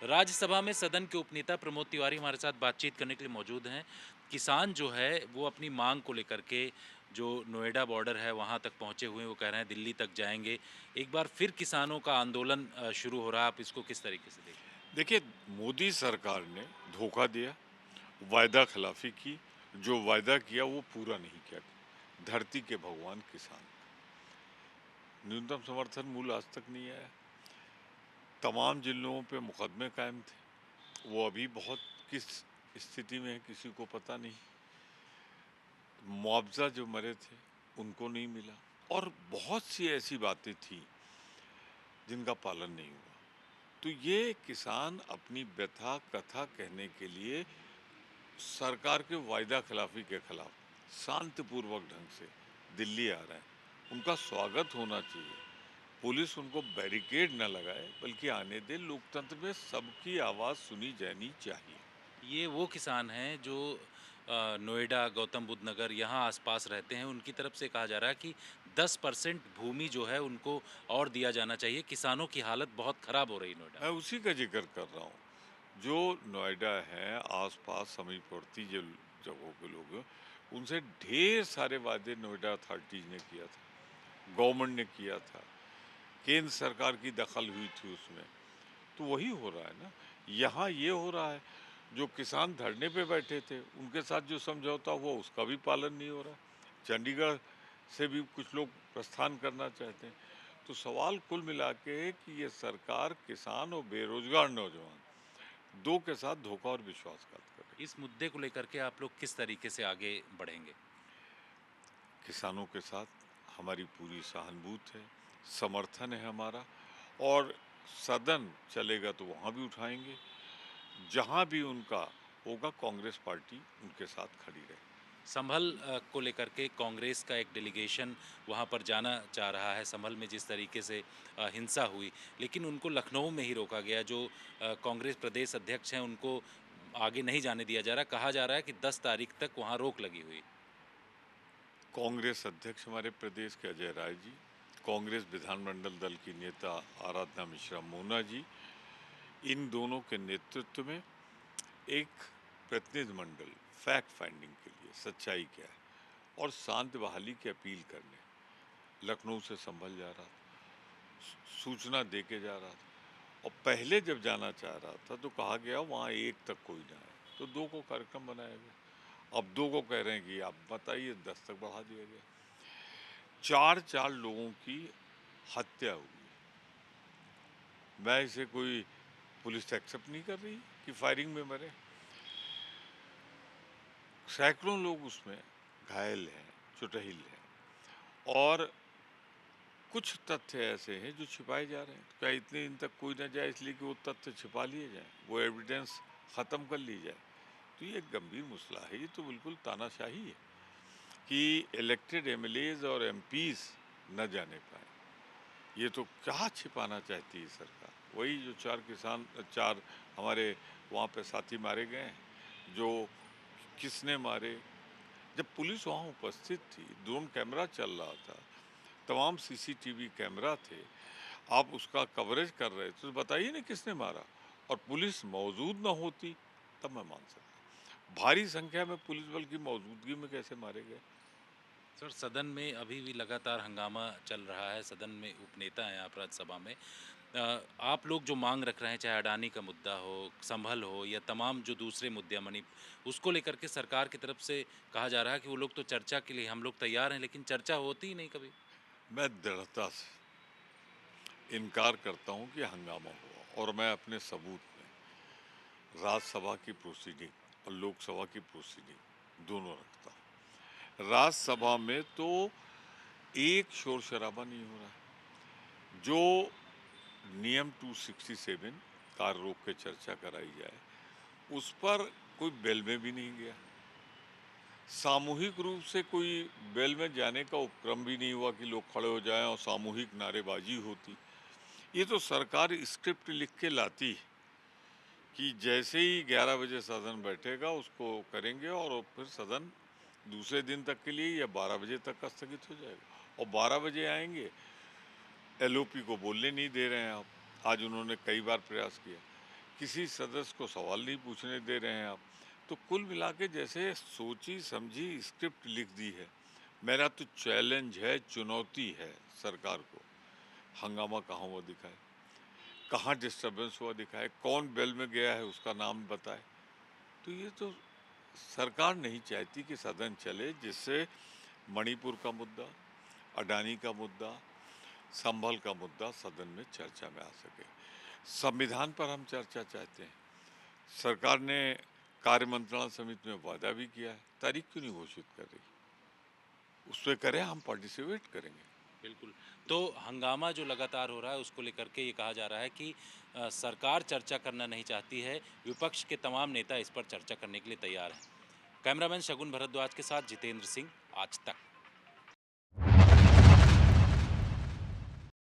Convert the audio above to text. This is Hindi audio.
राज्यसभा में सदन के उपनेता प्रमोद तिवारी हमारे साथ बातचीत करने के लिए मौजूद हैं। किसान जो है वो अपनी मांग को लेकर के जो नोएडा बॉर्डर है वहाँ तक पहुँचे हुए हैं, वो कह रहे हैं दिल्ली तक जाएँगे। एक बार फिर किसानों का आंदोलन शुरू हो रहा है, आप इसको किस तरीके से देखते हैं? देखिए, मोदी सरकार ने धोखा दिया, वायदा खिलाफी की, जो वायदा किया वो पूरा नहीं किया। धरती के भगवान किसान, न्यूनतम समर्थन मूल्य आज तक नहीं आया। तमाम जिन लोगों पे मुकदमे कायम थे, वो अभी बहुत किस स्थिति में है किसी को पता नहीं। मुआवजा जो मरे थे, उनको नहीं मिला और बहुत सी ऐसी बातें थी जिनका पालन नहीं हुआ। तो ये किसान अपनी व्यथा कथा कहने के लिए सरकार के वायदा खिलाफी के खिलाफ शांतिपूर्वक ढंग से दिल्ली आ रहे हैं। उनका स्वागत होना चाहिए। पुलिस उनको बैरिकेड न लगाए बल्कि आने दे। लोकतंत्र में सबकी आवाज़ सुनी जानी चाहिए। ये वो किसान हैं जो नोएडा, गौतम बुद्ध नगर यहाँ आस-पास रहते हैं। उनकी तरफ से कहा जा रहा है कि 10% भूमि जो है उनको और दिया जाना चाहिए। किसानों की हालत बहुत खराब हो रही है नोएडा मैं में। उसी का जिक्र कर रहा हूँ। जो नोएडा है, आसपास समीपवर्ती जो जगहों के लोग हैं, उनसे ढेर सारे वादे नोएडा अथॉरिटीज ने किया था, गवर्नमेंट ने किया था, केंद्र सरकार की दखल हुई थी उसमें। तो वही हो रहा है ना। यहाँ ये हो रहा है, जो किसान धरने पे बैठे थे उनके साथ जो समझौता हुआ उसका भी पालन नहीं हो रहा। चंडीगढ़ से भी कुछ लोग प्रस्थान करना चाहते हैं। तो सवाल कुल मिला के है कि ये सरकार किसान और बेरोजगार नौजवान दो के साथ धोखा और विश्वासघात कर रही इस मुद्दे को लेकर के आप लोग किस तरीके से आगे बढ़ेंगे? है। किसानों के साथ हमारी पूरी सहानुभूति है, समर्थन है हमारा। और सदन चलेगा तो वहाँ भी उठाएंगे। जहाँ भी उनका होगा कांग्रेस पार्टी उनके साथ खड़ी रहे। संभल को लेकर के कांग्रेस का एक डेलीगेशन वहाँ पर जाना चाह रहा है। संभल में जिस तरीके से हिंसा हुई, लेकिन उनको लखनऊ में ही रोका गया। जो कांग्रेस प्रदेश अध्यक्ष हैं, उनको आगे नहीं जाने दिया जा रहा। कहा जा रहा है कि 10 तारीख तक वहाँ रोक लगी हुई। कांग्रेस अध्यक्ष हमारे प्रदेश के अजय राय जी, कांग्रेस विधानमंडल दल की नेता आराधना मिश्रा मोना जी, इन दोनों के नेतृत्व में एक प्रतिनिधिमंडल फैक्ट फाइंडिंग के लिए सच्चाई क्या है और शांत बहाली की अपील करने लखनऊ से संभल जा रहा था। सूचना दे के जा रहा था और पहले जब जाना चाह रहा था तो कहा गया वहाँ एक तक कोई ना आए, तो दो को कार्यक्रम बनाया गया। अब दो को कह रहे हैं कि आप बताइए, 10 तक बढ़ा दिया गया। चार चार लोगों की हत्या हुई। मैं इसे कोई पुलिस एक्सेप्ट नहीं कर रही कि फायरिंग में मरे। सैकड़ों लोग उसमें घायल हैं, चुटहिल हैं और कुछ तथ्य ऐसे हैं जो छिपाए जा रहे हैं। तो क्या इतने दिन तक कोई ना जाए इसलिए कि वो तथ्य छिपा लिए जाएं, वो एविडेंस ख़त्म कर ली जाए? तो ये एक गंभीर मसला है। ये तो बिल्कुल तानाशाही है कि इलेक्टेड एमएलएज और एमपीज न जाने पाए। ये तो क्या छिपाना चाहती है सरकार? वही जो चार हमारे वहाँ पे साथी मारे गए हैं, जो किसने मारे? जब पुलिस वहाँ उपस्थित थी, ड्रोन कैमरा चल रहा था, तमाम सीसीटीवी कैमरा थे, आप उसका कवरेज कर रहे थे, तो बताइए ना किसने मारा? और पुलिस मौजूद ना होती तब मैं मान सकता। भारी संख्या में पुलिस बल की मौजूदगी में कैसे मारे गए? सर, सदन में अभी भी लगातार हंगामा चल रहा है। सदन में उपनेता हैं आप राज्यसभा में। आप लोग जो मांग रख रहे हैं, चाहे अडानी का मुद्दा हो, संभल हो या तमाम जो दूसरे मुद्दे हैं मणि, उसको लेकर के सरकार की तरफ से कहा जा रहा है कि वो लोग तो चर्चा के लिए हम लोग तैयार हैं, लेकिन चर्चा होती ही नहीं कभी। मैं दृढ़ता से इनकार करता हूँ कि हंगामा हुआ और मैं अपने सबूत में राज्यसभा की प्रोसीडिंग और लोकसभा की प्रोसीडिंग दोनों रखता हूँ। राज्यसभा में तो एक शोर शराबा नहीं हो रहा है। जो नियम 267 कार रोक के चर्चा कराई जाए, उस पर कोई बेल में भी नहीं गया। सामूहिक रूप से कोई बेल में जाने का उपक्रम भी नहीं हुआ कि लोग खड़े हो जाएं और सामूहिक नारेबाजी होती। ये तो सरकार स्क्रिप्ट लिख के लाती है कि जैसे ही 11 बजे सदन बैठेगा उसको करेंगे और फिर सदन दूसरे दिन तक के लिए या 12 बजे तक का स्थगित हो जाएगा और 12 बजे आएंगे। एलओपी को बोलने नहीं दे रहे हैं आप। आज उन्होंने कई बार प्रयास किया किसी सदस्य को सवाल नहीं पूछने दे रहे हैं आप। तो कुल मिला के जैसे सोची समझी स्क्रिप्ट लिख दी है। मेरा तो चैलेंज है, चुनौती है सरकार को, हंगामा कहाँ हुआ दिखाए, कहाँ डिस्टर्बेंस हुआ दिखाए, कौन बेल में गया है उसका नाम बताए। तो ये तो सरकार नहीं चाहती कि सदन चले, जिससे मणिपुर का मुद्दा, अडानी का मुद्दा, संभल का मुद्दा सदन में चर्चा में आ सके। संविधान पर हम चर्चा चाहते हैं। सरकार ने कार्य मंत्रणा समिति में वादा भी किया है, तारीख क्यों नहीं घोषित कर रही? उस पर करें, हम पार्टिसिपेट करेंगे। बिल्कुल। तो हंगामा जो लगातार हो रहा है उसको लेकर के ये कहा जा रहा है कि सरकार चर्चा करना नहीं चाहती है, विपक्ष के तमाम नेता इस पर चर्चा करने के लिए तैयार हैं। कैमरामैन शगुन भरद्वाज के साथ जितेंद्र सिंह, आज तक।